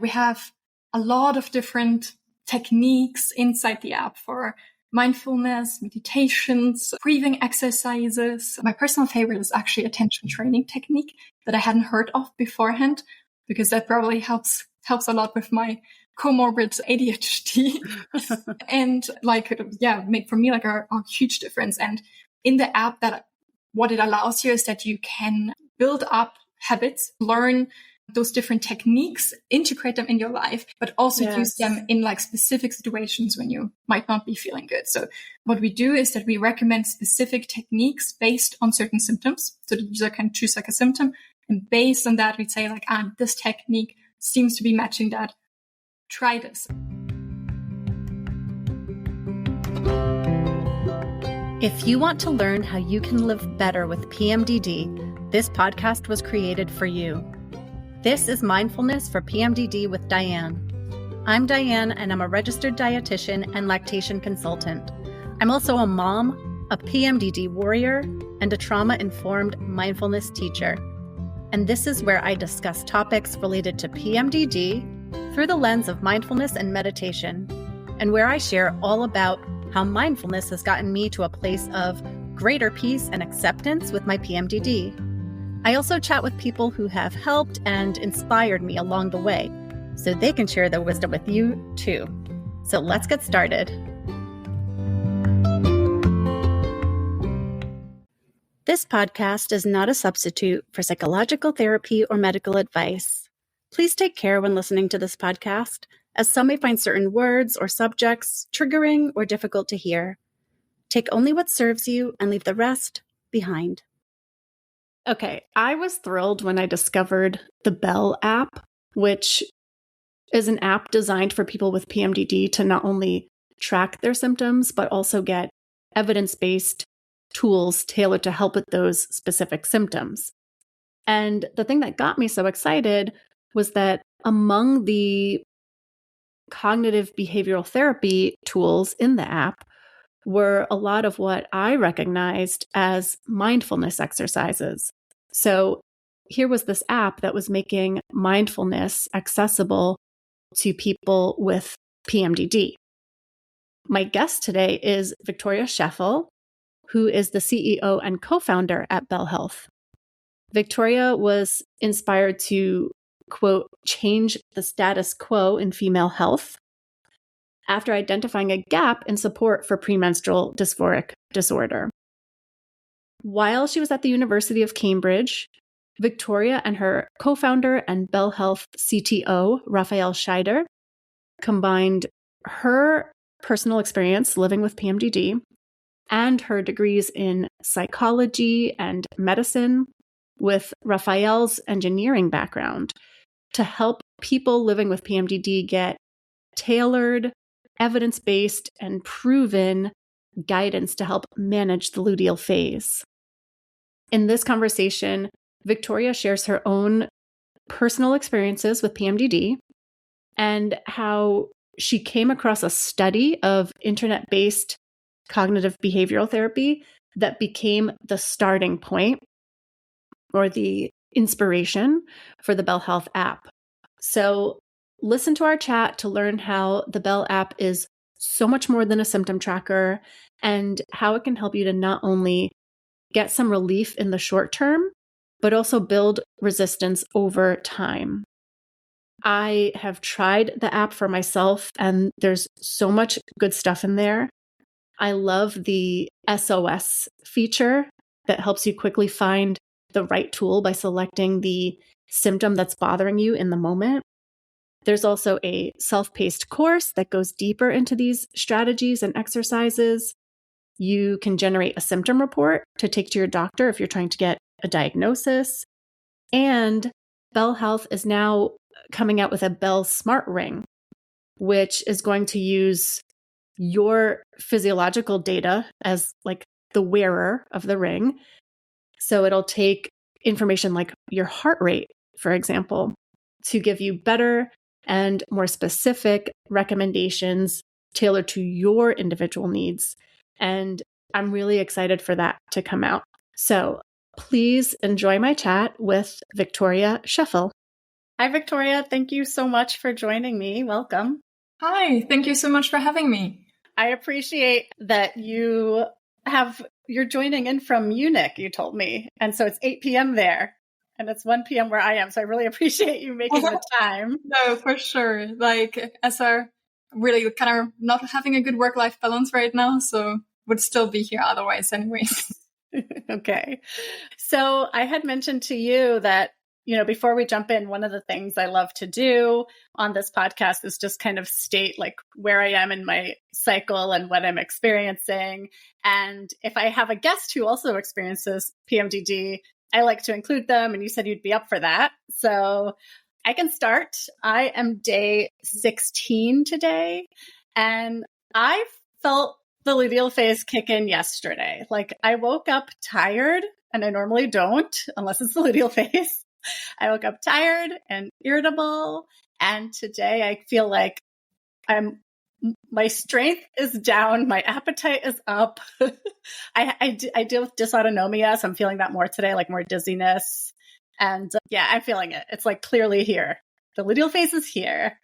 We have a lot of different techniques inside the app for mindfulness, meditations, breathing exercises. My personal favorite is actually attention training technique that I hadn't heard of beforehand, because that probably helps a lot with my comorbid ADHD and make for me a huge difference. And in the app, that what it allows you is that you can build up habits, learn those different techniques, integrate them in your life, but also use them in specific situations when you might not be feeling good. So what we do is that we recommend specific techniques based on certain symptoms. So the user can choose a symptom, and based on that, we'd say this technique seems to be matching that. Try this. If you want to learn how you can live better with PMDD, this podcast was created for you. This is Mindfulness for PMDD with Diane. I'm Diane, and I'm a registered dietitian and lactation consultant. I'm also a mom, a PMDD warrior, and a trauma-informed mindfulness teacher. And this is where I discuss topics related to PMDD through the lens of mindfulness and meditation, and where I share all about how mindfulness has gotten me to a place of greater peace and acceptance with my PMDD. I also chat with people who have helped and inspired me along the way, so they can share their wisdom with you too. So let's get started. This podcast is not a substitute for psychological therapy or medical advice. Please take care when listening to this podcast, as some may find certain words or subjects triggering or difficult to hear. Take only what serves you and leave the rest behind. Okay, I was thrilled when I discovered the Belle app, which is an app designed for people with PMDD to not only track their symptoms, but also get evidence-based tools tailored to help with those specific symptoms. And the thing that got me so excited was that among the cognitive behavioral therapy tools in the app were a lot of what I recognized as mindfulness exercises. So here was this app that was making mindfulness accessible to people with PMDD. My guest today is Victoria Schoeffel, who is the CEO and co-founder at Belle Health. Victoria was inspired to, quote, change the status quo in female health after identifying a gap in support for premenstrual dysphoric disorder. While she was at the University of Cambridge, Victoria and her co-founder and Belle Health CTO, Rafael Schaider, combined her personal experience living with PMDD and her degrees in psychology and medicine with Rafael's engineering background to help people living with PMDD get tailored, evidence-based, and proven guidance to help manage the luteal phase. In this conversation, Victoria shares her own personal experiences with PMDD and how she came across a study of internet-based cognitive behavioral therapy that became the starting point or the inspiration for the Belle Health app. So listen to our chat to learn how the Belle app is so much more than a symptom tracker and how it can help you to not only get some relief in the short term, but also build resistance over time. I have tried the app for myself, and there's so much good stuff in there. I love the SOS feature that helps you quickly find the right tool by selecting the symptom that's bothering you in the moment. There's also a self-paced course that goes deeper into these strategies and exercises. You can generate a symptom report to take to your doctor if you're trying to get a diagnosis. And Belle Health is now coming out with a Belle Smart Ring, which is going to use your physiological data as like the wearer of the ring. So it'll take information like your heart rate, for example, to give you better and more specific recommendations tailored to your individual needs. And I'm really excited for that to come out. So please enjoy my chat with Victoria Schoeffel. Hi, Victoria. Thank you so much for joining me. Welcome. Hi, thank you so much for having me. I appreciate that you're joining in from Munich, you told me. And so it's 8 p.m. there and it's 1 p.m. where I am. So I really appreciate you making the time. No, for sure. Like, as our really kind of not having a good work-life balance right now, so would still be here otherwise anyways. Okay. So I had mentioned to you that, before we jump in, one of the things I love to do on this podcast is just kind of state like where I am in my cycle and what I'm experiencing. And if I have a guest who also experiences PMDD, I like to include them. And you said you'd be up for that. So I can start. I am day 16 today. And I felt the luteal phase kick in yesterday. Like I woke up tired, and I normally don't unless it's the luteal phase. I woke up tired and irritable. And today I feel like my strength is down. My appetite is up. I deal with dysautonomia. So I'm feeling that more today, like more dizziness. And I'm feeling it. It's like clearly here. The luteal phase is here.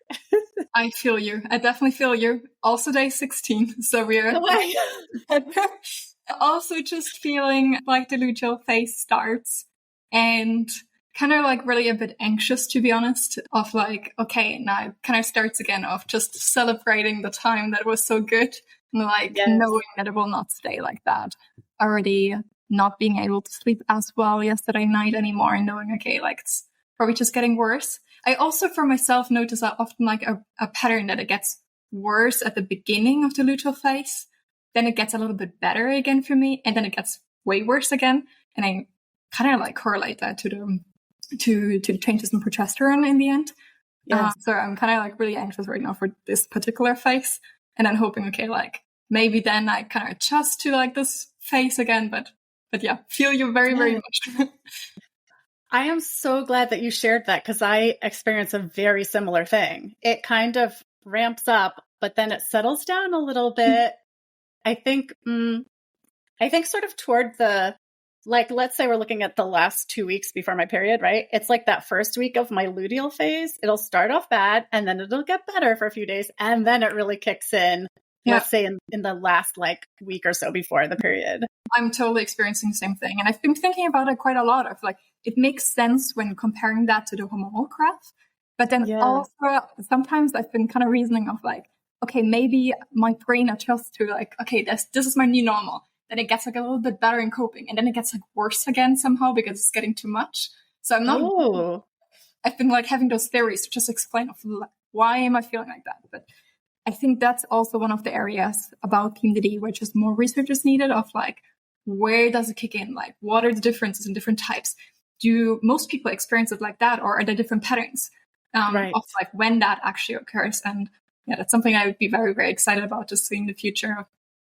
I feel you. I definitely feel you. Also day 16. So we're also just feeling like the luteal phase starts and kind of like really a bit anxious, to be honest, of like, okay, now it kind of starts again of just celebrating the time that was so good and like knowing that it will not stay like that. Already not being able to sleep as well yesterday night anymore and knowing, okay, like it's probably just getting worse. I also for myself notice that often like a pattern that it gets worse at the beginning of the luteal phase, then it gets a little bit better again for me, and then it gets way worse again. And I kind of like correlate that to the changes in progesterone in the end. Yes. So I'm kind of like really anxious right now for this particular phase, and then hoping, okay, like maybe then I kind of adjust to like this phase again. But yeah, feel you very, very much. I am so glad that you shared that because I experience a very similar thing. It kind of ramps up, but then it settles down a little bit. I think sort of toward like, let's say we're looking at the last 2 weeks before my period, right? It's like that first week of my luteal phase. It'll start off bad and then it'll get better for a few days. And then it really kicks in, let's say in the last like week or so before the period. I'm totally experiencing the same thing. And I've been thinking about it quite a lot of like, it makes sense when comparing that to the hormonal graph. But then also sometimes I've been kind of reasoning of like, okay, maybe my brain adjusts to like, okay, this is my new normal. Then it gets like a little bit better in coping. And then it gets like worse again somehow because it's getting too much. So I'm not, I've been like having those theories to just explain of why am I feeling like that? But I think that's also one of the areas about PMDD where just more research is needed of like, where does it kick in? Like, what are the differences in different types? Do most people experience it like that, or are there different patterns of like when that actually occurs? And that's something I would be very, very excited about to see in the future.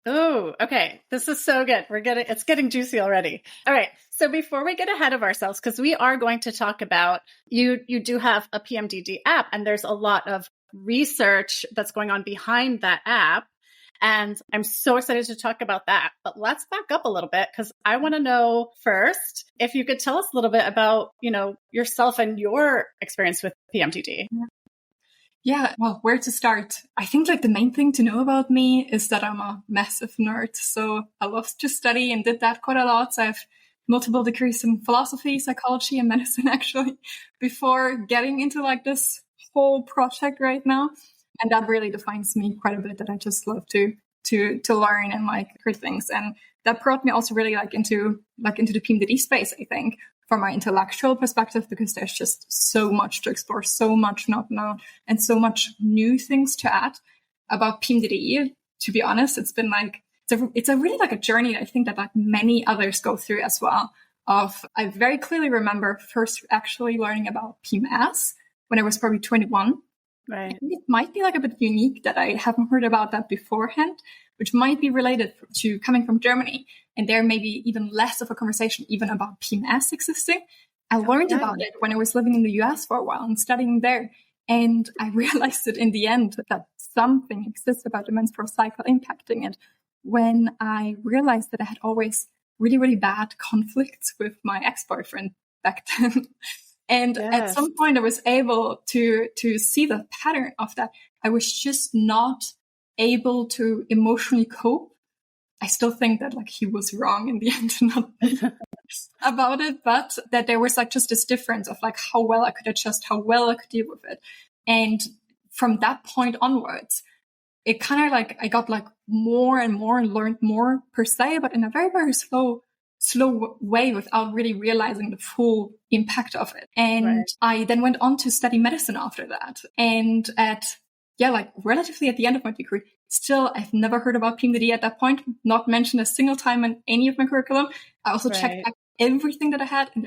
Oh, okay. This is so good. It's getting juicy already. All right. So before we get ahead of ourselves, because we are going to talk about, you do have a PMDD app, and there's a lot of research that's going on behind that app. And I'm so excited to talk about that. But let's back up a little bit because I want to know first if you could tell us a little bit about, yourself and your experience with PMDD. Yeah, well, where to start? I think like the main thing to know about me is that I'm a massive nerd. So I love to study and did that quite a lot. So I have multiple degrees in philosophy, psychology, and medicine actually before getting into like this whole project right now. And that really defines me quite a bit, that I just love to learn and like hear things. And that brought me also really like into the PMDD space, I think, from my intellectual perspective, because there's just so much to explore, so much not known, and so much new things to add about PMDD. To be honest, it's been like, it's a really like a journey I think that like many others go through as well. I very clearly remember first actually learning about PMS when I was probably 21. Right. I think it might be like a bit unique that I haven't heard about that beforehand, which might be related to coming from Germany. And there may be even less of a conversation even about PMS existing. I learned about it when I was living in the US for a while and studying there. And I realized that in the end that something exists about the menstrual cycle impacting it when I realized that I had always really, really bad conflicts with my ex-boyfriend back then. And at some point I was able to see the pattern of that. I was just not able to emotionally cope. I still think that like he was wrong in the end to not about it, but that there was like just this difference of like how well I could adjust, how well I could deal with it. And from that point onwards, it kind of like, I got like more and more and learned more per se, but in a very, very slow way without really realizing the full impact of it. And I then went on to study medicine after that. And like relatively at the end of my degree, still, I've never heard about PMDD at that point, not mentioned a single time in any of my curriculum. I also checked back everything that I had, and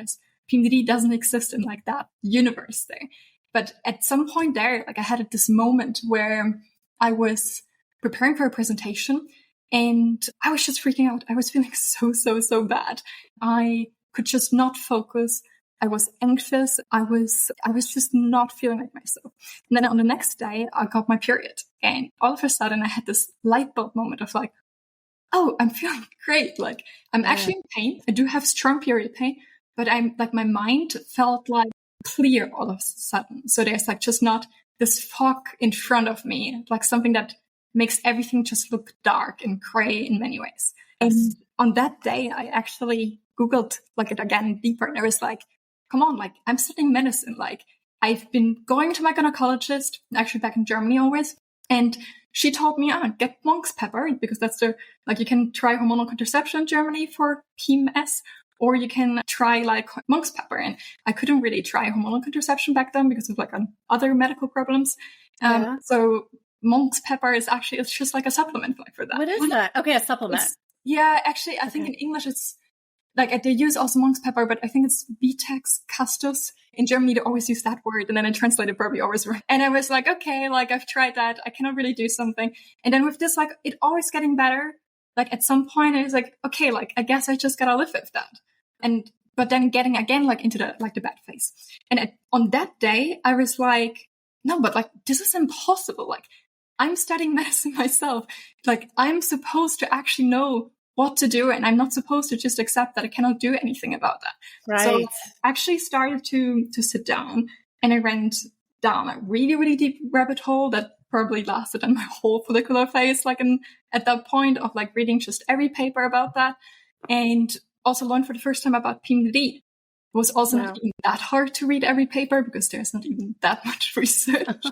PMDD doesn't exist in like that universe there. But at some point there, like I had this moment where I was preparing for a presentation and I was just freaking out. I was feeling so bad. I could just not focus. I was anxious. I was just not feeling like myself. And then on the next day, I got my period. And all of a sudden I had this light bulb moment of like, oh, I'm feeling great. Like I'm actually in pain. I do have strong period pain, but I'm like, my mind felt like clear all of a sudden. So there's like just not this fog in front of me, like something that makes everything just look dark and gray in many ways. And on that day, I actually Googled like it again deeper, and I was like, come on, like I'm studying medicine. Like I've been going to my gynecologist, actually back in Germany always. And she told me, get monk's pepper, because that's you can try hormonal contraception in Germany for PMS, or you can try like monk's pepper. And I couldn't really try hormonal contraception back then because of like other medical problems. So monk's pepper is actually, it's just like a supplement like for that. What is that? Okay, a supplement. Actually, I think in English it's like they use also monk's pepper, but I think it's Vitex castus. In Germany, they always use that word, and then I translated probably always right. And I was like, okay, like I've tried that. I cannot really do something. And then with this, like it always getting better. Like at some point, I was like, okay, like I guess I just gotta live with that. But then getting again like into the bad phase. And on that day, I was like, no, but like this is impossible. Like I'm studying medicine myself. Like I'm supposed to actually know what to do, and I'm not supposed to just accept that I cannot do anything about that. Right. So I actually started to sit down, and I went down a really, really deep rabbit hole that probably lasted in my whole follicular phase, like at that point of like reading just every paper about that, and also learned for the first time about PMDD. It was also not even that hard to read every paper because there's not even that much research,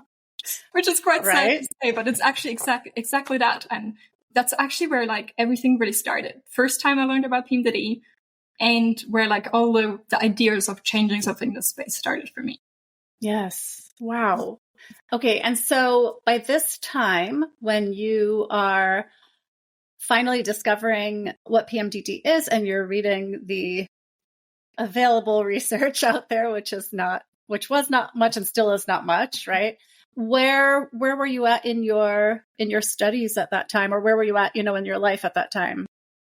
which is quite sad to say, but it's actually exactly that. And that's actually where like everything really started. First time I learned about PMDD, and where like all the ideas of changing something in this space started for me. Yes. Wow. Okay. And so by this time, when you are finally discovering what PMDD is, and you're reading the available research out there, which was not much and still is not much, right? Where were you at in your studies at that time, or where were you at, in your life at that time?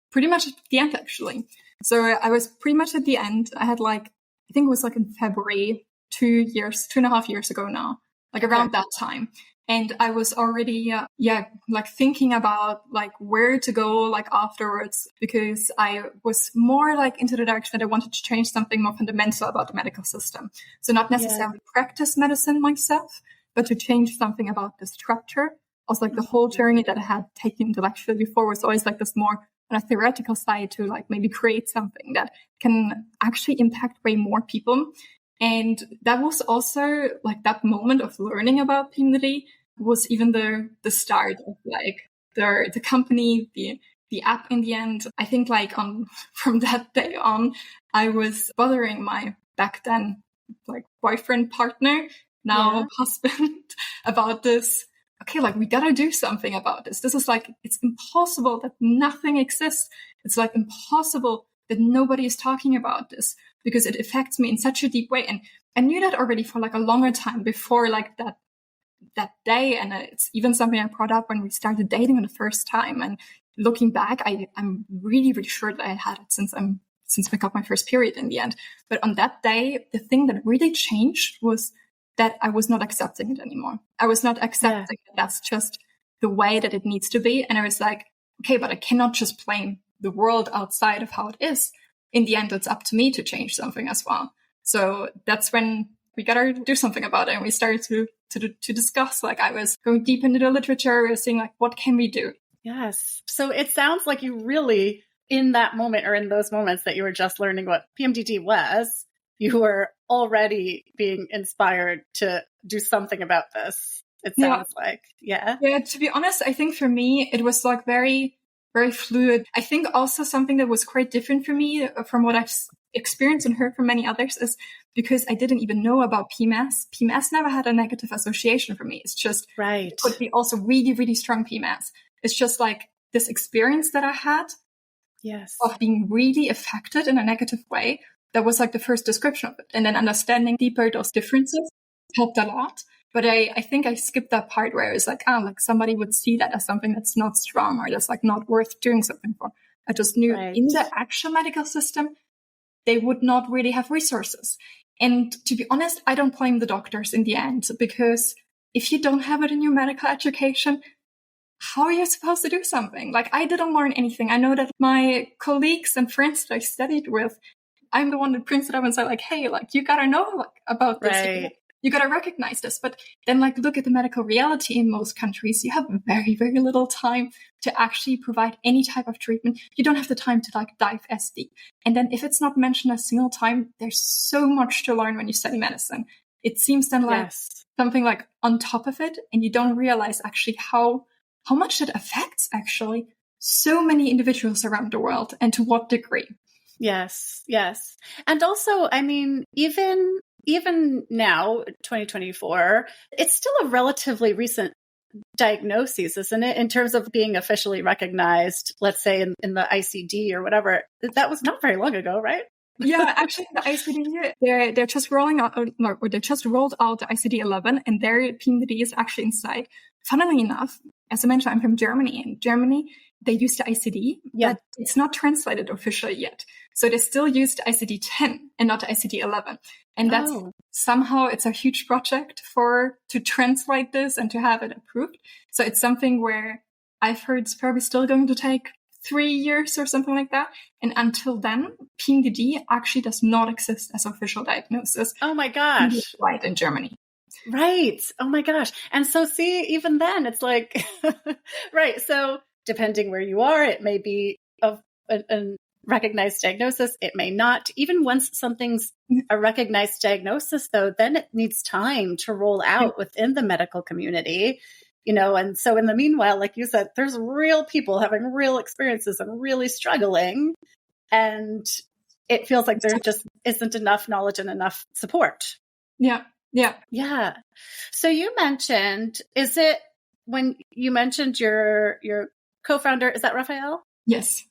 Pretty much at the end, actually. So I was pretty much at the end. I had like, I think it was like in February, 2.5 years ago now, like around that time. And I was already, like thinking about like where to go like afterwards, because I was more like into the direction that I wanted to change something more fundamental about the medical system. So not necessarily practice medicine myself, but to change something about the structure. Also, like the whole journey that I had taken intellectually before was always like this more on a theoretical side to like maybe create something that can actually impact way more people. And that was also like that moment of learning about PMDD was even the start of like the company, the app in the end. I think like from that day on, I was bothering my back then like boyfriend, partner, now husband, about this. Okay, like we gotta do something about this. This is like, it's impossible that nothing exists. It's like impossible that nobody is talking about this, because it affects me in such a deep way. And I knew that already for like a longer time before like that day. And it's even something I brought up when we started dating on the first time. And looking back, I'm really, really sure that I had it since I got my first period in the end. But on that day, the thing that really changed was that I was not accepting it anymore. I was not accepting that that's just the way that it needs to be. And I was like, okay, but I cannot just blame the world outside of how it is. In the end, it's up to me to change something as well. So that's when we got to do something about it. And we started to discuss, like I was going deep into the literature, seeing like, what can we do? Yes. So it sounds like you really, in that moment or in those moments that you were just learning what PMDD was, you were already being inspired to do something about this. It sounds like, yeah. Yeah, to be honest, I think for me, it was like very, very fluid. I think also something that was quite different for me from what I've experienced and heard from many others is because I didn't even know about PMS. PMS never had a negative association for me. It's just, it could be also really, really strong PMS. It's just like this experience that I had of being really affected in a negative way. That was like the first description of it. And then understanding deeper those differences helped a lot. But I think I skipped that part where it was like, like somebody would see that as something that's not strong or that's like not worth doing something for. I just knew in the actual medical system, they would not really have resources. And to be honest, I don't blame the doctors in the end, because if you don't have it in your medical education, how are you supposed to do something? Like I didn't learn anything. I know that my colleagues and friends that I studied with, I'm the one that prints it up and said like, hey, like you gotta know like, about this. You gotta recognize this. But then like look at the medical reality in most countries. You have very, very little time to actually provide any type of treatment. You don't have the time to like dive as deep. And then if it's not mentioned a single time, there's so much to learn when you study medicine. It seems then like something like on top of it, and you don't realize actually how much it affects actually so many individuals around the world and to what degree. Yes. And also, I mean, even now, 2024, it's still a relatively recent diagnosis, isn't it? In terms of being officially recognized, let's say in the ICD or whatever. That was not very long ago, right? Yeah, actually, the ICD, they're just rolling out, or they just rolled out the ICD-11, and their PMDD is actually inside. Funnily enough, as I mentioned, I'm from Germany. In Germany, they use the ICD, but it's not translated officially yet. So they still use the ICD-10 and not the ICD-11. And that's somehow it's a huge project to translate this and to have it approved. So it's something where I've heard it's probably still going to take 3 years or something like that. And until then, PMDD actually does not exist as official diagnosis. Oh my gosh. Right, in Germany. Right. Oh my gosh. And so see, even then it's like, right. So depending where you are, it may be a recognized diagnosis. It may not. Even once something's a recognized diagnosis, though, then it needs time to roll out within the medical community, and so in the meanwhile, like you said, there's real people having real experiences and really struggling. And it feels like there just isn't enough knowledge and enough support. Yeah. So you mentioned, is it when you mentioned your co-founder, is that Rafael? Yes.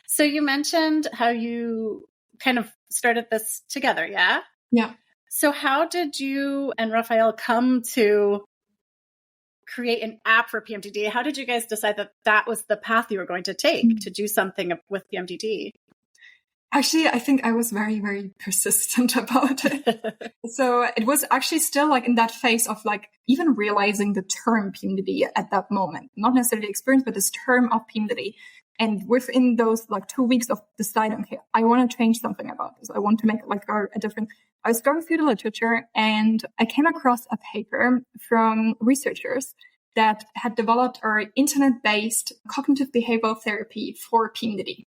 So you mentioned how you kind of started this together, yeah? Yeah. So how did you and Rafael come to create an app for PMDD? How did you guys decide that was the path you were going to take to do something with PMDD? Actually, I think I was very, very persistent about it. So it was actually still like in that phase of like even realizing the term PMDD at that moment, not necessarily the experience, but this term of PMDD. And within those like 2 weeks of deciding, okay, I want to change something about this. I want to make like a different. I was going through the literature and I came across a paper from researchers that had developed our internet-based cognitive behavioral therapy for PMDD.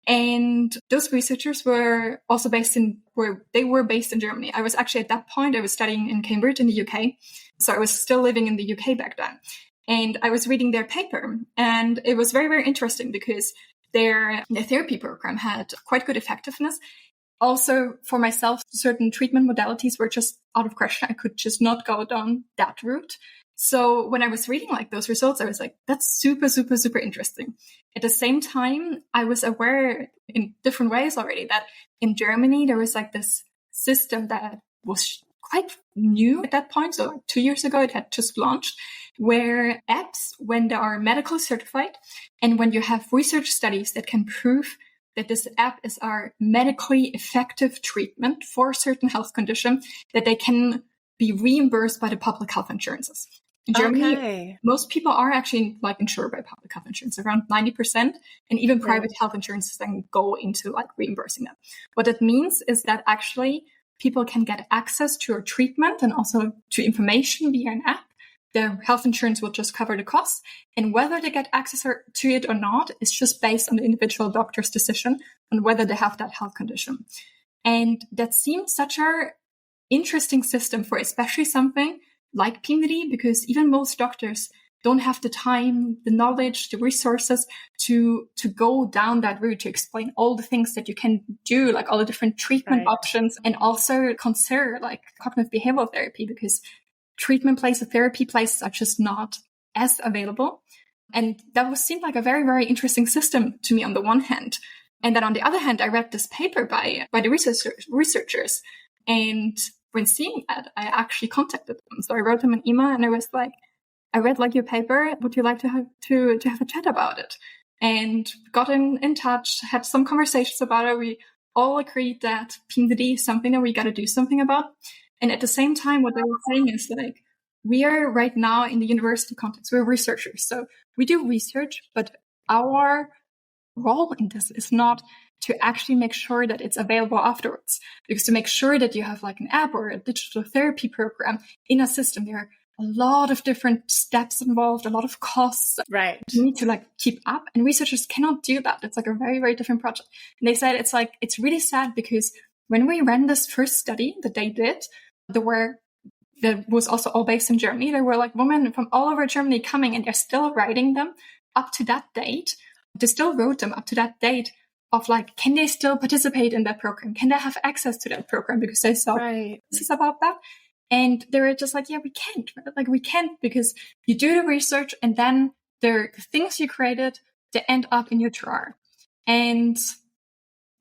And those researchers were also based in Germany. I was actually at that point, I was studying in Cambridge in the UK. So I was still living in the UK back then. And I was reading their paper, and it was very, very interesting because their therapy program had quite good effectiveness. Also, for myself, certain treatment modalities were just out of question. I could just not go down that route. So when I was reading like those results, I was like, that's super, super, super interesting. At the same time, I was aware in different ways already that in Germany, there was like this system that was quite new at that point. So like 2 years ago, it had just launched, where apps, when they are medically certified and when you have research studies that can prove that this app is our medically effective treatment for a certain health condition, that they can be reimbursed by the public health insurances. In Germany, most people are actually like insured by public health insurance, around 90%, and even private health insurances then go into like reimbursing them. What that means is that actually people can get access to a treatment and also to information via an app. Their health insurance will just cover the costs. And whether they get access to it or not is just based on the individual doctor's decision on whether they have that health condition. And that seems such an interesting system for especially something like PMDD, because even most doctors don't have the time, the knowledge, the resources to go down that route, to explain all the things that you can do, like all the different treatment options, and also consider like cognitive behavioral therapy, because treatment places, therapy places are just not as available. And that seemed like a very, very interesting system to me on the one hand. And then on the other hand, I read this paper by the researchers. And when seeing that, I actually contacted them. So I wrote them an email and I was like, I read like your paper. Would you like to have a chat about it? And got in touch, had some conversations about it. We all agreed that PMDD is something that we got to do something about. And at the same time, what they were saying is like, we are right now in the university context. We're researchers. So we do research, but our role in this is not to actually make sure that it's available afterwards. Because to make sure that you have like an app or a digital therapy program in a system, there are a lot of different steps involved, a lot of costs. Right. You need to like keep up, and researchers cannot do that. It's like a very, very different project. And they said it's really sad because when we ran this first study that they did, that was also all based in Germany. There were like women from all over Germany coming, and they're still writing them up to that date. They still wrote them up to that date of like, can they still participate in that program? Can they have access to that program? Because they saw this is about that. And they were just like, yeah, we can't. Like, we can't, because you do the research and then the things you created, they end up in your drawer. And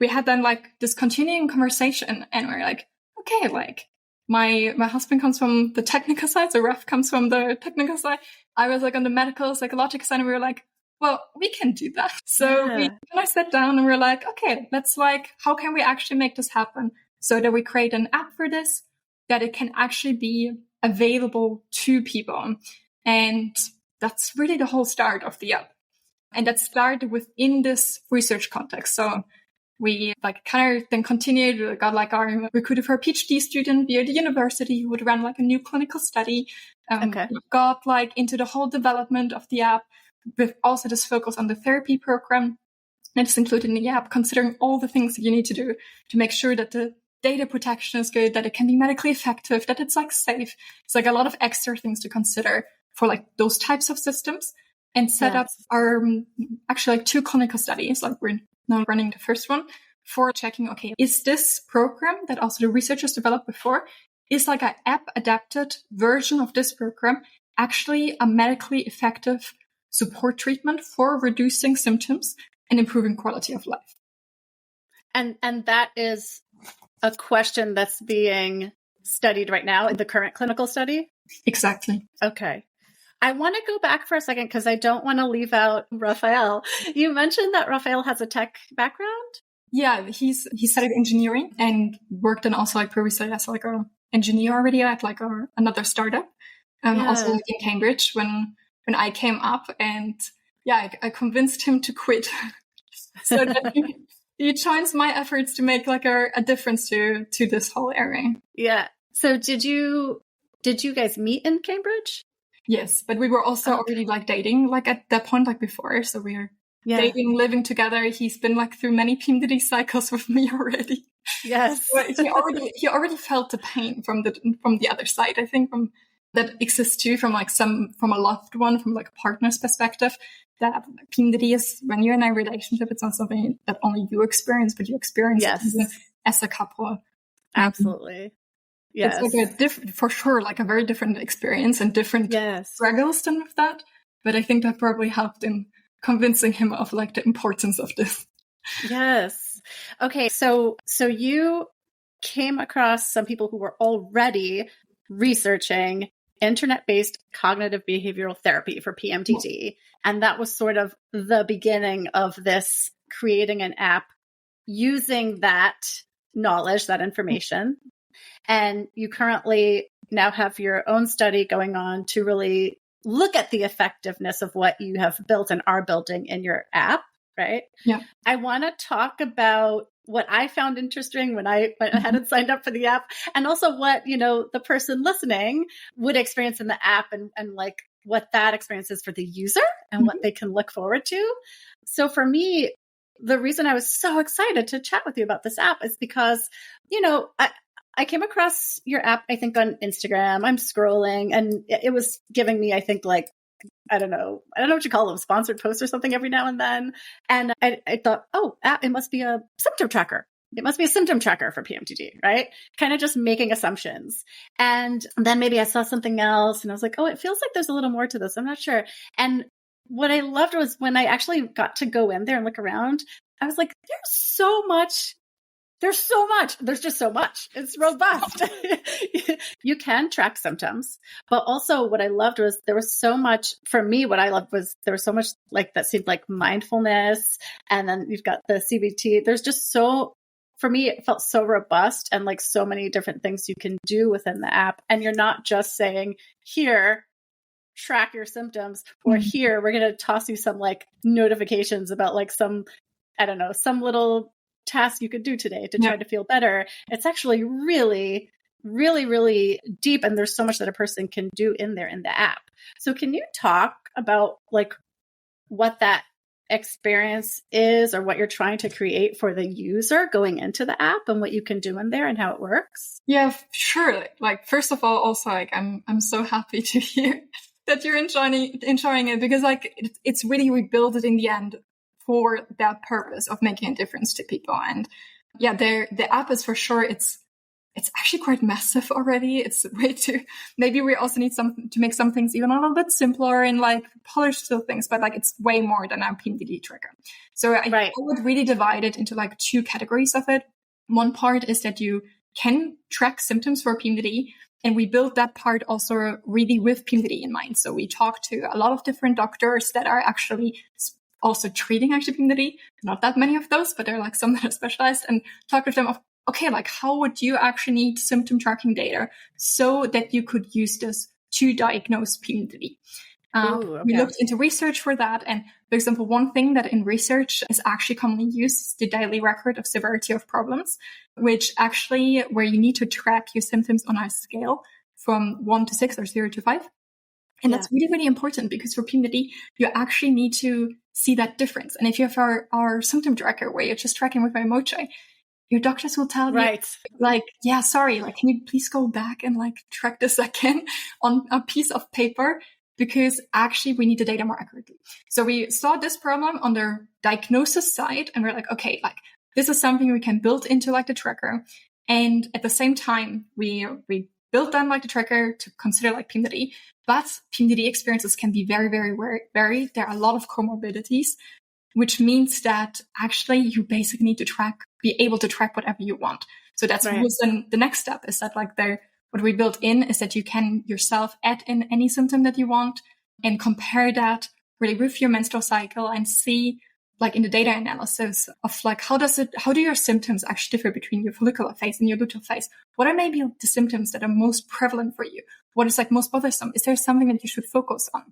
we had then like this continuing conversation, and we're like, okay, like my husband comes from the technical side, so Raf comes from the technical side. I was like on the medical psychological side, and we were like, well, we can do that. So we kind of sat down and we're like, okay, let's like, how can we actually make this happen so that we create an app for this, that it can actually be available to people. And that's really the whole start of the app. And that started within this research context. So we like kind of then continued, we got like our recruited for a PhD student via the university who would run like a new clinical study. We got like into the whole development of the app with also this focus on the therapy program. And it's included in the app, considering all the things that you need to do to make sure that the data protection is good, that it can be medically effective, that it's like safe. It's like a lot of extra things to consider for like those types of systems, and set up our actually like 2 clinical studies. Like we're now running the first one for checking, okay, is this program that also the researchers developed before, is like an app adapted version of this program actually a medically effective support treatment for reducing symptoms and improving quality of life? And that is a question that's being studied right now in the current clinical study? Exactly. Okay. I want to go back for a second because I don't want to leave out Rafael. You mentioned that Rafael has a tech background? Yeah, he studied engineering and worked in also like previously as like an engineer already at like another startup. Also like in Cambridge when I came up, and I convinced him to quit. So that he joins my efforts to make like a difference to this whole area. Yeah. So did you guys meet in Cambridge? Yes, but we were also already like dating like at that point, like before. So we were dating, living together. He's been like through many PMDD cycles with me already. Yes. So he already felt the pain from the other side. I think that exists too from a loved one, from like a partner's perspective. That PMDD is, when you're in a relationship, it's not something that only you experience, but you experience it as a couple. Absolutely. Yes. It's like for sure, like a very different experience and different struggles than with that. But I think that probably helped in convincing him of like the importance of this. Yes. Okay. So you came across some people who were already researching internet-based cognitive behavioral therapy for PMDD. And that was sort of the beginning of this, creating an app using that knowledge, that information. And you currently now have your own study going on to really look at the effectiveness of what you have built and are building in your app, right? Yeah. I want to talk about what I found interesting when I hadn't signed up for the app, and also what, the person listening would experience in the app, and like what that experience is for the user and what they can look forward to. So for me, the reason I was so excited to chat with you about this app is because, I came across your app, I think, on Instagram. I'm scrolling and it was giving me, I think, like, I don't know what you call them, sponsored posts or something every now and then. And I thought, it must be a symptom tracker. It must be a symptom tracker for PMDD, right? Kind of just making assumptions. And then maybe I saw something else and I was like, it feels like there's a little more to this. I'm not sure. And what I loved was when I actually got to go in there and look around, I was like, there's so much. There's just so much. It's robust. You can track symptoms, but also what I loved was there was so much, for me, what I loved was there was so much like that seemed like mindfulness. And then you've got the CBT. There's just for me, it felt so robust and like so many different things you can do within the app. And you're not just saying, here, track your symptoms, or here, we're going to toss you some like notifications about like some little task you could do today to try to feel better. It's actually really, really, really deep. And there's so much that a person can do in there in the app. So can you talk about like what that experience is, or what you're trying to create for the user going into the app, and what you can do in there and how it works? Yeah, sure. Like, first of all, also like I'm so happy to hear that you're enjoying it, because like it's really, we built it in the end for that purpose of making a difference to people. And yeah, the app is for sure, it's actually quite massive already. It's way too, maybe we also need to make some things even a little bit simpler and like polish still things, but like it's way more than our PMDD tracker. So I would really divide it into like two categories of it. One part is that you can track symptoms for PMDD, and we built that part also really with PMDD in mind. So we talk to a lot of different doctors that are actually also treating actually PMDD, not that many of those, but there are like some that are specialized, and talk with them of, okay, like how would you actually need symptom tracking data so that you could use this to diagnose PMDD? We looked into research for that. And for example, one thing that in research is actually commonly used is the daily record of severity of problems, which actually where you need to track your symptoms on a scale from 1 to 6 or 0 to 5. And that's really, really important, because for PMDD, you actually need to see that difference. And if you have our symptom tracker where you're just tracking with emoji, your doctors will tell you, like, yeah, sorry, like, can you please go back and like track this again on a piece of paper? Because actually we need the data more accurately. So we saw this problem on the diagnosis side, and we're like, okay, like this is something we can build into like the tracker. And at the same time, we built down like the tracker to consider like PMDD, but PMDD experiences can be very, very varied. There are a lot of comorbidities, which means that actually you basically need to be able to track whatever you want. So that's then the next step is that like what we built in is that you can yourself add in any symptom that you want and compare that really with your menstrual cycle and see like in the data analysis of like, how do your symptoms actually differ between your follicular phase and your luteal phase? What are maybe the symptoms that are most prevalent for you? What is like most bothersome? Is there something that you should focus on?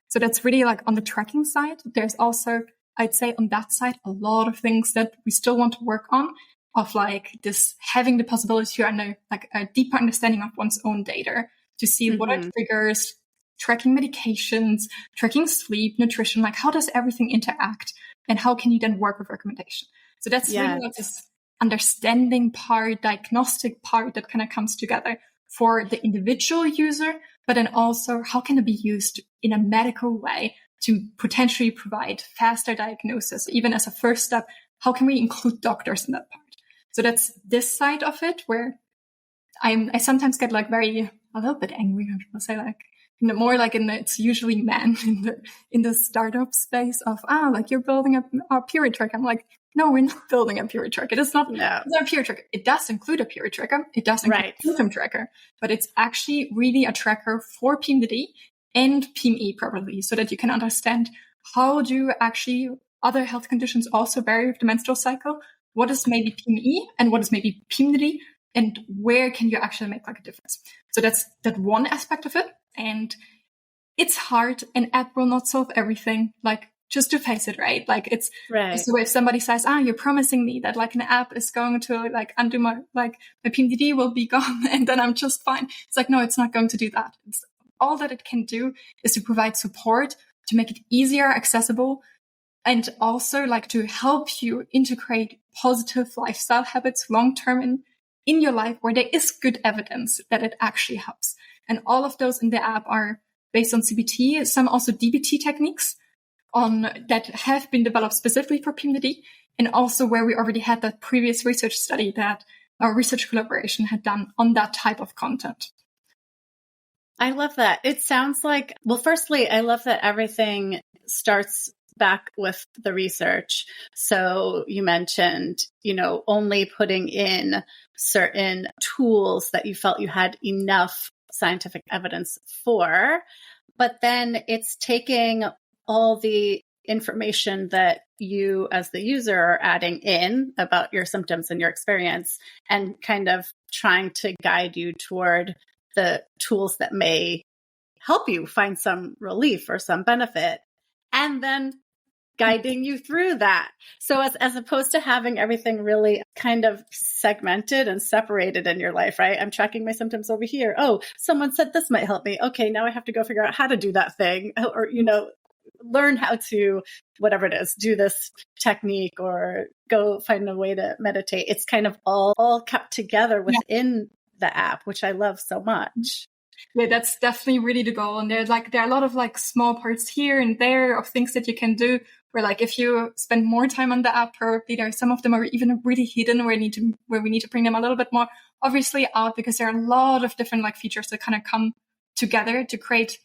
So that's really like on the tracking side. There's also, I'd say on that side, a lot of things that we still want to work on, of like this having the possibility to know like a deeper understanding of one's own data to see what are triggers, tracking medications, tracking sleep, nutrition, like how does everything interact? And how can you then work with recommendation? So that's really like this understanding part, diagnostic part that kind of comes together for the individual user, but then also how can it be used in a medical way to potentially provide faster diagnosis, even as a first step. How can we include doctors in that part? So that's this side of it where I sometimes get like a little bit angry. I say like, more like it's usually men in the startup space of, like you're building a period tracker. I'm like, no, we're not building a period tracker. It's not a period tracker. It does include a period tracker. It does include a symptom tracker, but it's actually really a tracker for PMDD and PME probably, so that you can understand how do actually other health conditions also vary with the menstrual cycle. What is maybe PME and what is maybe PMDD, and where can you actually make like a difference? So that's that one aspect of it. And it's hard. An app will not solve everything. Like just to face it, right? Like it's right. So if somebody says, you're promising me that like an app is going to like undo my PMDD will be gone and then I'm just fine. It's like, no, it's not going to do that. All that it can do is to provide support, to make it easier, accessible, and also like to help you integrate positive lifestyle habits long-term in your life where there is good evidence that it actually helps. And all of those in the app are based on CBT, some also DBT techniques that have been developed specifically for PMDD, and also where we already had that previous research study that our research collaboration had done on that type of content. I love that. It sounds like, well, firstly, I love that everything starts back with the research. So you mentioned, only putting in certain tools that you felt you had enough scientific evidence for, but then it's taking all the information that you as the user are adding in about your symptoms and your experience and kind of trying to guide you toward the tools that may help you find some relief or some benefit, and then guiding you through that. So as opposed to having everything really kind of segmented and separated in your life, right? I'm tracking my symptoms over here. Oh, someone said this might help me. Okay, now I have to go figure out how to do that thing, or, learn how to, whatever it is, do this technique or go find a way to meditate. It's kind of all kept together within the app, which I love so much. Yeah, that's definitely really the goal. And there are a lot of like small parts here and there of things that you can do where like if you spend more time on the app, probably there are some of them are even really hidden where we need to bring them a little bit more obviously out, because there are a lot of different like features that kind of come together to create.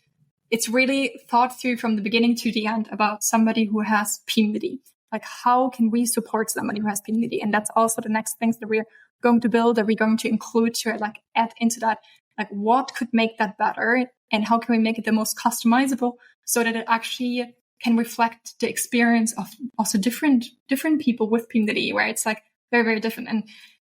It's really thought through from the beginning to the end about somebody who has PMDD. Like, how can we support somebody who has PMDD? And that's also the next things that we're going to build, that we're going to include to like add into that. Like, what could make that better? And how can we make it the most customizable so that it actually can reflect the experience of also different people with PMDD, where it's like very, very different. And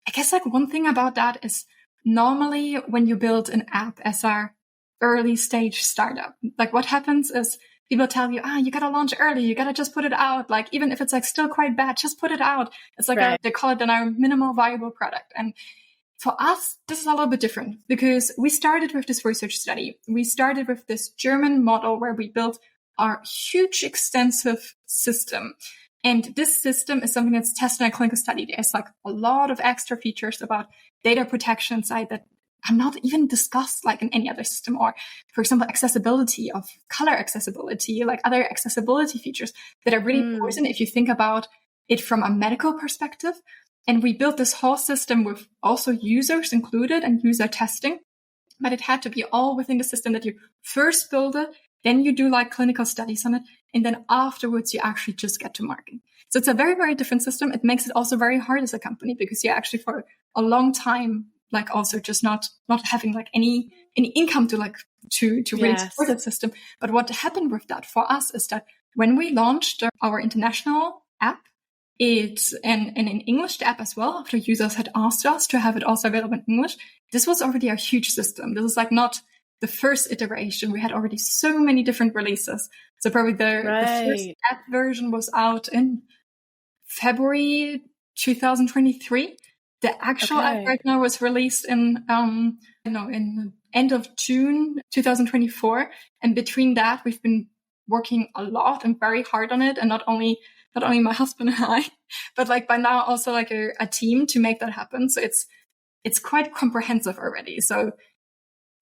I guess like one thing about that is normally when you build an app as our early stage startup, like what happens is people tell you, you got to launch early. You got to just put it out. Like, even if it's like still quite bad, just put it out. It's like they call it then our minimal viable product. And for us, this is a little bit different because we started with this research study. We started with this German model where we built our huge, extensive system. And this system is something that's tested in a clinical study. There's like a lot of extra features about data protection inside that are not even discussed like in any other system, or for example, accessibility of color accessibility, like other accessibility features that are really important if you think about it from a medical perspective. And we built this whole system with also users included and user testing, but it had to be all within the system that you first build it, then you do like clinical studies on it, and then afterwards you actually just get to market. So it's a very, very different system. It makes it also very hard as a company because you actually for a long time like also just not having like any income to really support that system. But what happened with that for us is that when we launched our international app, it's and in English the app as well, after users had asked us to have it also available in English, this was already a huge system. This is like not the first iteration. We had already so many different releases. So probably the first app version was out in February 2023. The actual app right now was released in end of June 2024. And between that, we've been working a lot and very hard on it. And not only my husband and I, but like by now also like a team to make that happen. So it's quite comprehensive already. So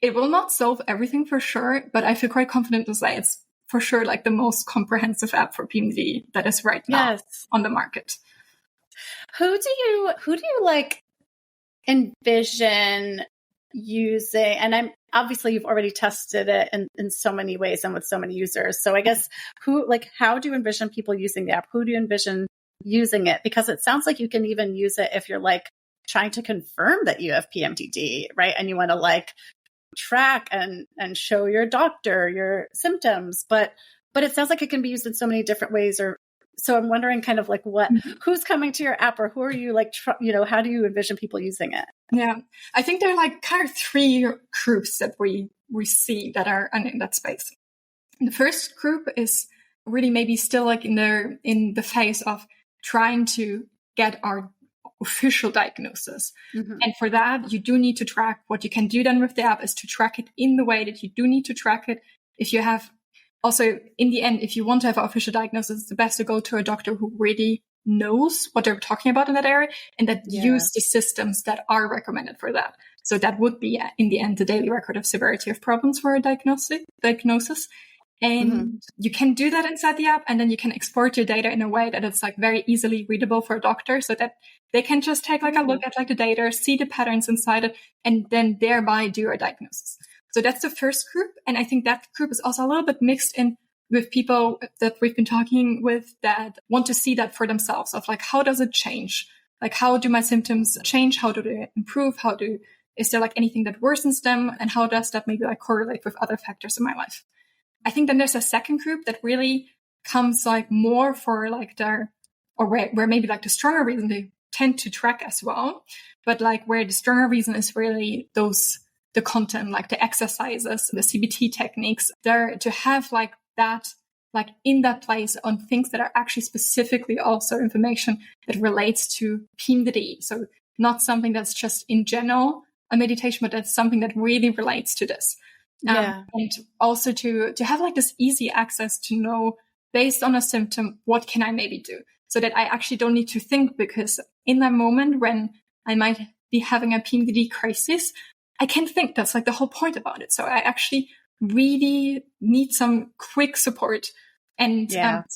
it will not solve everything for sure, but I feel quite confident to say it's for sure like the most comprehensive app for PMDD that is right now on the market. Who do you like envision using? And I'm obviously you've already tested it in so many ways and with so many users. So I guess how do you envision people using the app? Who do you envision using it? Because it sounds like you can even use it if you're like trying to confirm that you have PMDD, right? And you want to like track and show your doctor your symptoms, but it sounds like it can be used in so many different ways. Or so I'm wondering kind of like who's coming to your app, or who are you like, how do you envision people using it? Yeah, I think there are like kind of three groups that we see that are in that space. The first group is really maybe still like in the phase of trying to get our official diagnosis. And for that, you do need to track. What you can do then with the app is to track it in the way that you do need to track it. If you have also, in the end, if you want to have an official diagnosis, it's the best to go to a doctor who really knows what they're talking about in that area and that use the systems that are recommended for that. So that would be, in the end, the daily record of severity of problems for a diagnosis. And you can do that inside the app, and then you can export your data in a way that it's like very easily readable for a doctor, so that they can just take like a look at like the data, see the patterns inside it, and then thereby do a diagnosis. So that's the first group. And I think that group is also a little bit mixed in with people that we've been talking with that want to see that for themselves, of like, how does it change? Like, how do my symptoms change? How do they improve? Is there like anything that worsens them? And how does that maybe like correlate with other factors in my life? I think then there's a second group that really comes like more for like where maybe like the stronger reason they tend to track as well, but like where the stronger reason is really the content, like the exercises, the CBT techniques, there to have like that, like in that place on things that are actually specifically also information that relates to PMDD. So not something that's just in general a meditation, but that's something that really relates to this. And also to have like this easy access to know based on a symptom, what can I maybe do? So that I actually don't need to think, because in that moment when I might be having a PMDD crisis, I can think. That's like the whole point about it. So I actually really need some quick support and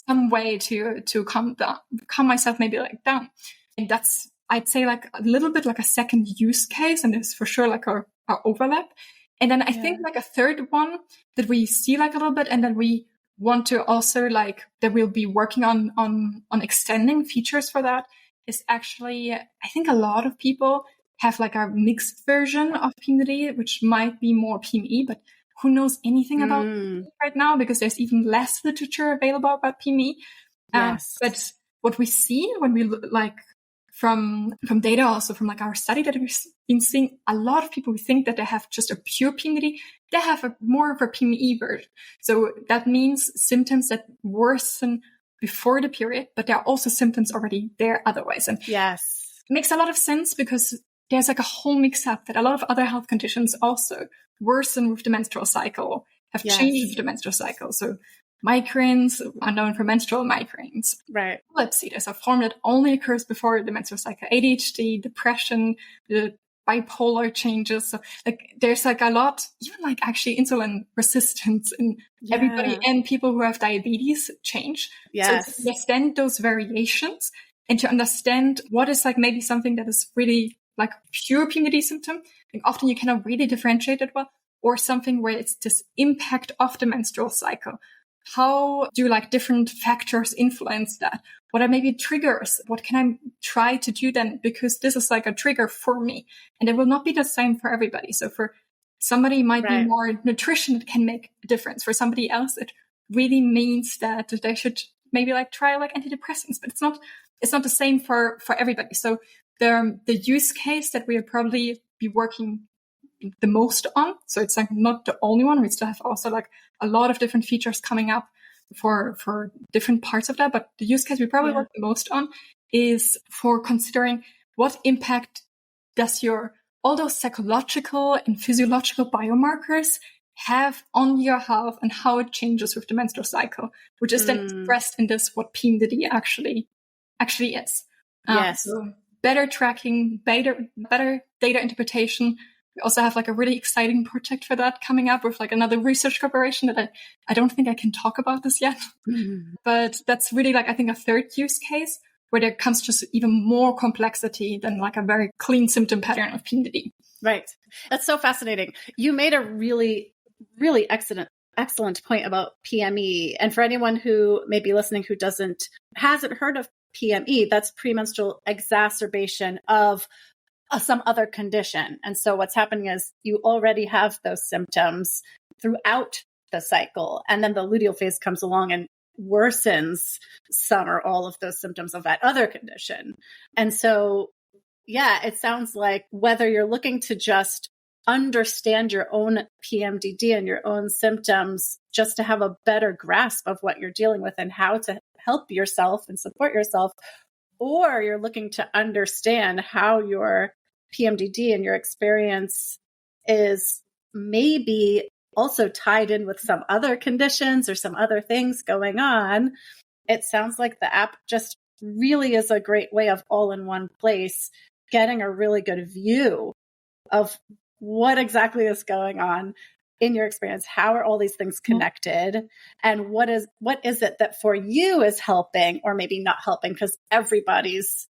some way to calm myself maybe like down. And that's, I'd say, like a little bit like a second use case, and there's for sure like our overlap. And then I think like a third one that we see like a little bit, and then we want to also like that we'll be working on extending features for that, is actually, I think a lot of people have like a mixed version of PMDD, which might be more PME, but who knows anything about PME right now, because there's even less literature available about PME. But what we see when we look like from data, also from like our study that we've been seeing, a lot of people who think that they have just a pure PMDD, they have more of a PME version. So that means symptoms that worsen before the period, but there are also symptoms already there otherwise. And it makes a lot of sense, because there's like a whole mix up that a lot of other health conditions also worsen with the menstrual cycle, have changed with the menstrual cycle. So migraines are known for menstrual migraines. Right. Epilepsy, there's a form that only occurs before the menstrual cycle. ADHD, depression, the bipolar changes. So like there's like a lot, even like actually insulin resistance in everybody, and people who have diabetes change. So to extend those variations and to understand what is like maybe something that is really like pure PMDD symptom, and often you cannot really differentiate it well, or something where it's this impact of the menstrual cycle. How do like different factors influence that? What are maybe triggers? What can I try to do then? Because this is like a trigger for me, and it will not be the same for everybody. So for somebody, it might be more nutrition that can make a difference. For somebody else, it really means that they should maybe like try like antidepressants, but it's not the same for everybody. So the use case that we'll probably be working the most on, so it's like not the only one. We still have also like a lot of different features coming up for different parts of that. But the use case we probably work the most on is for considering what impact does all those psychological and physiological biomarkers have on your health, and how it changes with the menstrual cycle, which is then expressed in this, what PMDD actually is. So better tracking, better data interpretation. We also have like a really exciting project for that coming up with like another research corporation that I don't think I can talk about this yet. But that's really like, I think, a third use case where there comes just even more complexity than like a very clean symptom pattern of PMDD. Right. That's so fascinating. You made a really, really excellent point about PME. And for anyone who may be listening who hasn't heard of PME, that's premenstrual exacerbation of some other condition. And so what's happening is you already have those symptoms throughout the cycle. And then the luteal phase comes along and worsens some or all of those symptoms of that other condition. And so, it sounds like whether you're looking to just understand your own PMDD and your own symptoms just to have a better grasp of what you're dealing with and how to help yourself and support yourself, or you're looking to understand how your PMDD and your experience is maybe also tied in with some other conditions or some other things going on. It sounds like the app just really is a great way of all in one place, getting a really good view of what exactly is going on in your experience. How are all these things connected? And what is it that for you is helping or maybe not helping? Because everybody's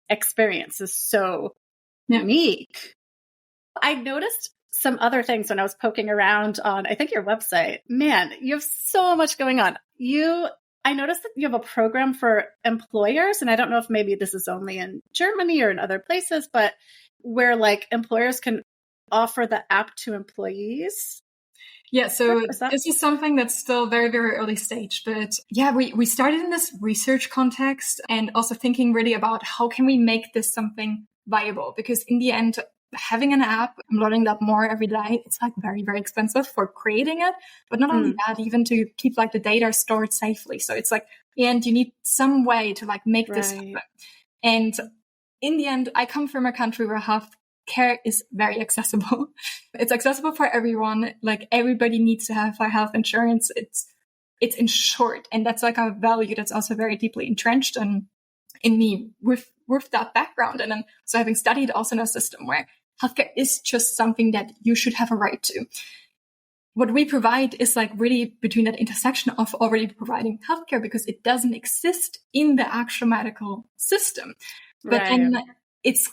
experience is so unique. I noticed some other things when I was poking around on, I think, your website. Man, you have so much going on. I noticed that you have a program for employers, and I don't know if maybe this is only in Germany or in other places, but where like employers can offer the app to employees. Yeah, so this is something that's still very, very early stage. But yeah, we started in this research context and also thinking really about how can we make this something viable? Because in the end, having an app, I'm learning that more every day. It's like very, very expensive for creating it. But not only that, even to keep like the data stored safely. So it's like, and you need some way to like make this happen. And in the end, I come from a country where healthcare is very accessible. It's accessible for everyone. Like everybody needs to have a health insurance. It's insured. And that's like a value that's also very deeply entrenched in me with that background. And then so having studied also in a system where healthcare is just something that you should have a right to. What we provide is like really between that intersection of already providing healthcare because it doesn't exist in the actual medical system. But then it's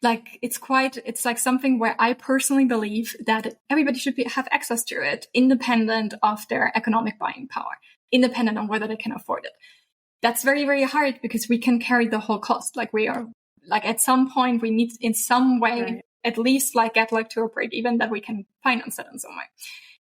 like something where I personally believe that everybody should have access to it, independent of their economic buying power, independent on whether they can afford it. That's very, very hard because we can carry the whole cost. Like we are, like at some point we need in some way, at least like get like to a break even that we can finance it in some way.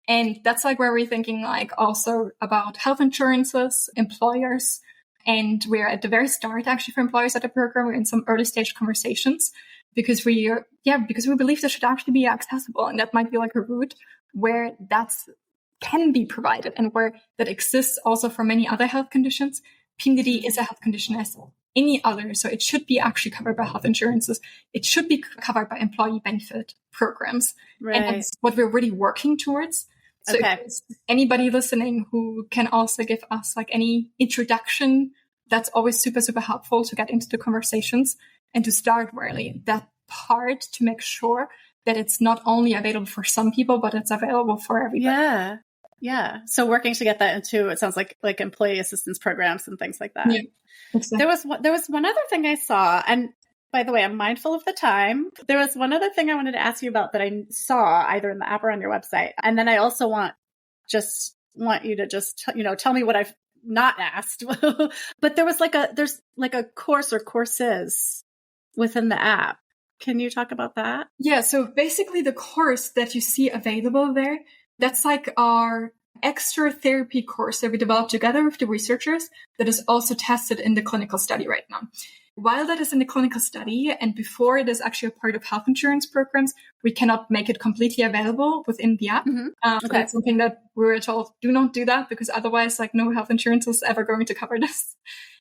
And that's like where we're thinking like also about health insurances, employers. And we're at the very start actually for employers at the program. We're in some early stage conversations because we believe this should actually be accessible. And that might be like a route where that's can be provided and where that exists also for many other health conditions. PMDD is a health condition as any other, so it should be actually covered by health insurances. It should be covered by employee benefit programs. And that's what we're really working towards. So if there's anybody listening who can also give us like any introduction, that's always super, super helpful to get into the conversations and to start really that part to make sure that it's not only available for some people, but it's available for everybody. Yeah. So working to get that into, it sounds like employee assistance programs and things like that. Yeah, exactly. There was one other thing I saw, and by the way, I'm mindful of the time. There was one other thing I wanted to ask you about that I saw either in the app or on your website. And then I also want you to just, tell me what I've not asked. But there's like a course or courses within the app. Can you talk about that? Yeah. So basically the course that you see available there, that's like our extra therapy course that we developed together with the researchers that is also tested in the clinical study right now. While that is in the clinical study and before it is actually a part of health insurance programs, we cannot make it completely available within the app. So that's something that we were told, do not do that because otherwise like no health insurance is ever going to cover this.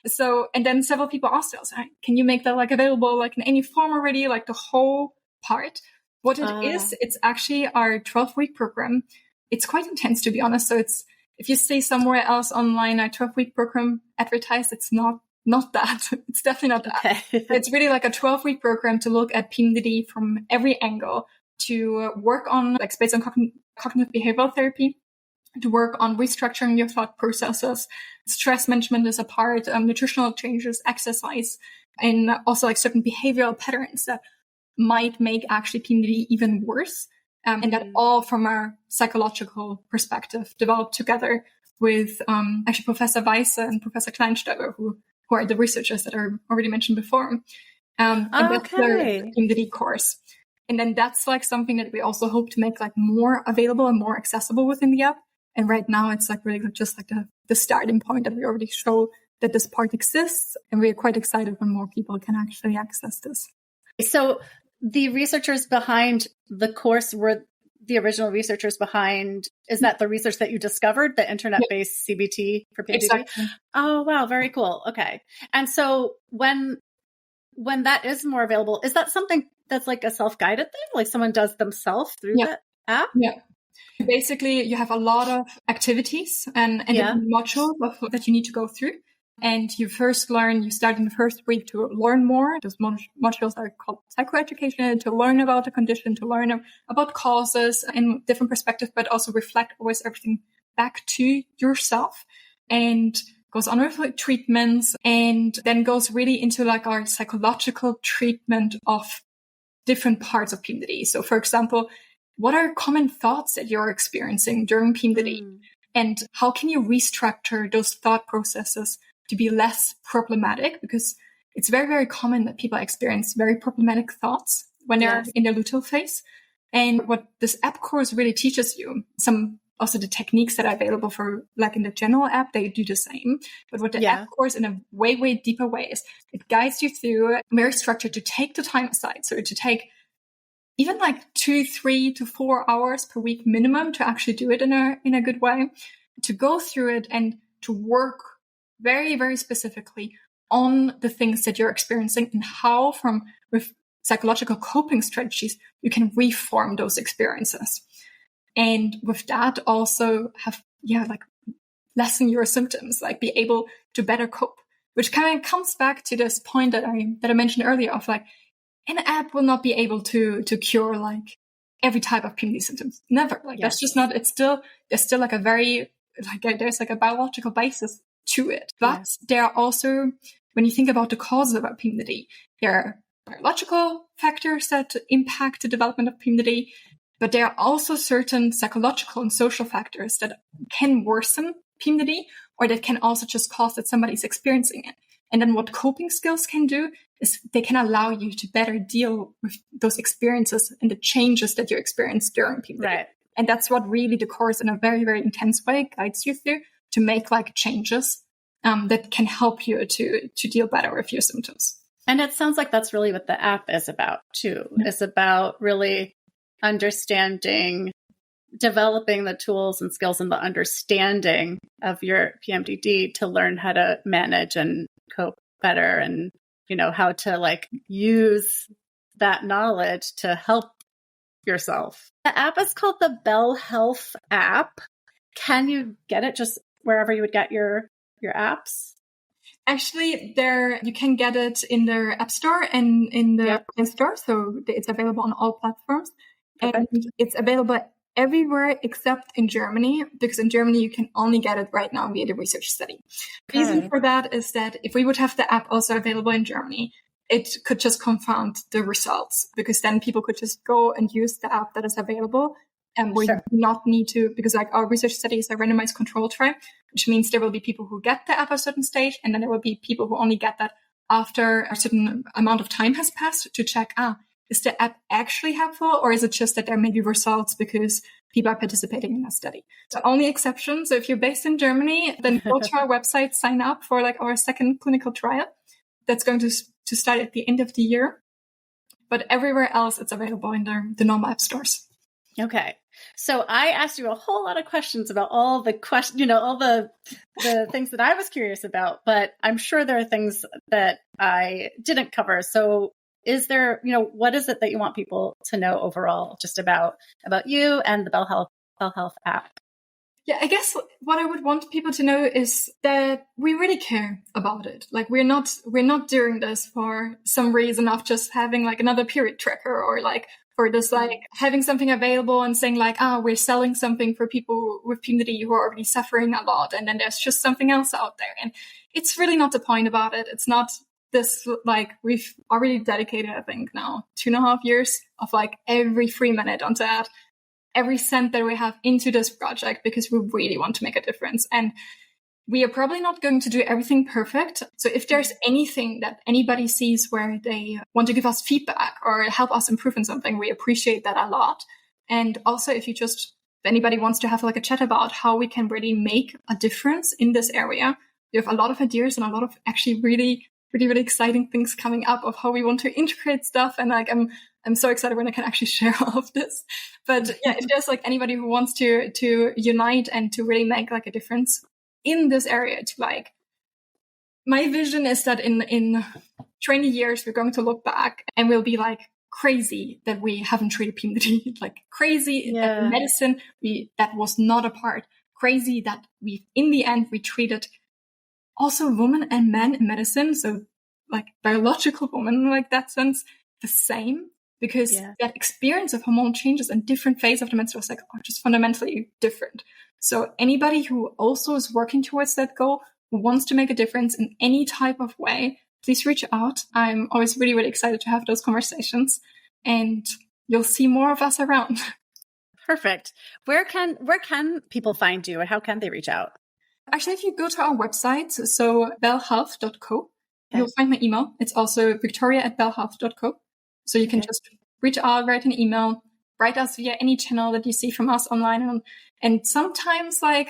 So, and then several people asked us, can you make that like available like in any form already, like the whole part? What it is, it's actually our 12-week program. It's quite intense, to be honest. So it's, if you see somewhere else online, our 12-week program advertised, it's not that. It's definitely not that. It's really like a 12-week program to look at PMDD from every angle, to work on like based on cognitive behavioral therapy, to work on restructuring your thought processes. Stress management is a part, nutritional changes, exercise, and also like certain behavioral patterns that might make actually PMDD even worse. And that all from a psychological perspective, developed together with actually Professor Weisse and Professor Kleinsteiger, who are the researchers that are already mentioned before. And that's their PMDD course. And then that's like something that we also hope to make like more available and more accessible within the app. And right now it's like really just like the starting point that we already show that this part exists. And we're quite excited when more people can actually access this. So the researchers behind the course were the original researchers behind, is that the research that you discovered, the internet-based CBT for PMDD? Exactly. Oh, wow. Very cool. Okay. And so when that is more available, is that something that's like a self-guided thing? Like someone does themselves through the app? Yeah. Basically, you have a lot of activities and different modules that you need to go through. And you start in the first week to learn more. Those modules are called psychoeducation, to learn about the condition, to learn about causes and different perspectives, but also reflect always everything back to yourself, and goes on with like treatments, and then goes really into like our psychological treatment of different parts of PMDD. So for example, what are common thoughts that you're experiencing during PMDD? And how can you restructure those thought processes to be less problematic? Because it's very, very common that people experience very problematic thoughts when they're in their luteal phase. And what this app course really teaches you, also the techniques that are available for, like in the general app, they do the same. But what the app course in a way, way deeper way is, it guides you through very structured to take the time aside. So to take even like 2, 3 to 4 hours per week minimum to actually do it in a good way, to go through it and to work very, very specifically on the things that you're experiencing and how with psychological coping strategies, you can reform those experiences. And with that also lessen your symptoms, like be able to better cope, which kind of comes back to this point that I mentioned earlier of like, an app will not be able to cure like every type of PMDD symptoms. Never. Like that's just not, there's still like a very, there's like a biological basis to it. But there are also, when you think about the causes of PMDD, there are biological factors that impact the development of PMDD, but there are also certain psychological and social factors that can worsen PMDD, or that can also just cause that somebody's experiencing it. And then what coping skills can do is they can allow you to better deal with those experiences and the changes that you experience during PMDD. Right. And that's what really the course in a very, very intense way guides you through, to make like changes that can help you to deal better with your symptoms. And it sounds like that's really what the app is about too. Yeah. It's about really understanding, developing the tools and skills and the understanding of your PMDD to learn how to manage and cope better, and how to like use that knowledge to help yourself. The app is called the Belle Health app. Can you get it just wherever you would get your apps? Actually, you can get it in their App Store and in the Play Store, so it's available on all platforms. Okay. And it's available everywhere except in Germany, because in Germany you can only get it right now via the research study. The reason for that is that if we would have the app also available in Germany, it could just confound the results, because then people could just go and use the app that is available, and we do not need to, because like our research study is a randomized control trial, which means there will be people who get the app at a certain stage, and then there will be people who only get that after a certain amount of time has passed to check, is the app actually helpful, or is it just that there may be results because people are participating in a study? So only exceptions. So if you're based in Germany, then go to our website, sign up for like our second clinical trial that's going to start at the end of the year. But everywhere else, it's available in the normal app stores. Okay. So I asked you a whole lot of questions about all the all the things that I was curious about, but I'm sure there are things that I didn't cover. So is there, what is it that you want people to know overall just about you and the Belle Health app? Yeah, I guess what I would want people to know is that we really care about it. Like we're not doing this for some reason of just having like another period tracker, or like for this like having something available and saying like, we're selling something for people with PMDD who are already suffering a lot, and then there's just something else out there. And it's really not the point about it. It's not this, like, we've already dedicated, I think now 2.5 years of like every free minute onto that, every cent that we have into this project, because we really want to make a difference. And we are probably not going to do everything perfect. So if there's anything that anybody sees where they want to give us feedback or help us improve in something, we appreciate that a lot. And also if anybody wants to have like a chat about how we can really make a difference in this area, we have a lot of ideas and a lot of actually really really, really exciting things coming up of how we want to integrate stuff. And like, I'm so excited when I can actually share all of this. But yeah, if there's like anybody who wants to unite and to really make like a difference in this area, to like, my vision is that in 20 years, we're going to look back and we'll be like, crazy that we haven't treated PMDD, like crazy that in medicine, that was not a part, crazy that in the end, we treated also women and men in medicine. So like biological women, like that sense, the same, because that experience of hormonal changes and different phases of the menstrual cycle are just fundamentally different. So anybody who also is working towards that goal, who wants to make a difference in any type of way, please reach out. I'm always really, really excited to have those conversations, and you'll see more of us around. Perfect. Where can people find you, and how can they reach out? Actually, if you go to our website, so bellehealth.co, you'll find my email. It's also victoria@bellehealth.co. So you can just reach out, write an email, write us via any channel that you see from us online. And sometimes, like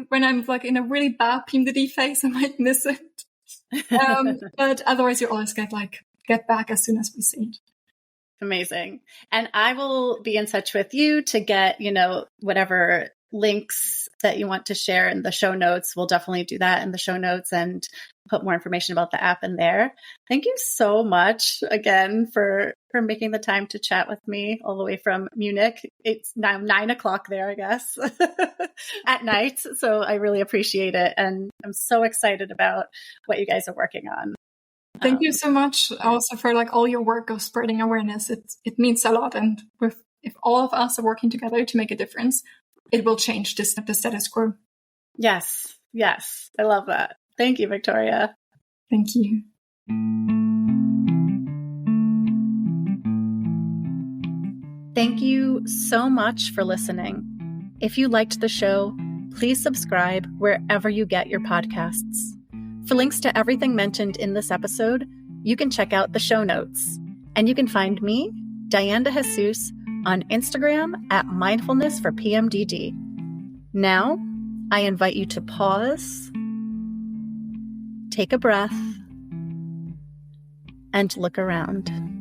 when I'm like in a really bad PMDD phase, I might miss it. But otherwise, you always get back as soon as we see it. Amazing. And I will be in touch with you to get, whatever links that you want to share in the show notes. We'll definitely do that in the show notes and put more information about the app in there. Thank you so much again for making the time to chat with me all the way from Munich. It's now 9:00 there, I guess, at night. So I really appreciate it. And I'm so excited about what you guys are working on. Thank you so much also for like all your work of spreading awareness. It means a lot. And if all of us are working together to make a difference, it will change the status quo. Yes. I love that. Thank you, Victoria. Thank you. Thank you so much for listening. If you liked the show, please subscribe wherever you get your podcasts. For links to everything mentioned in this episode, you can check out the show notes. And you can find me, Diane de Jesus, on Instagram at Mindfulness for PMDD. Now, I invite you to pause, take a breath, and look around.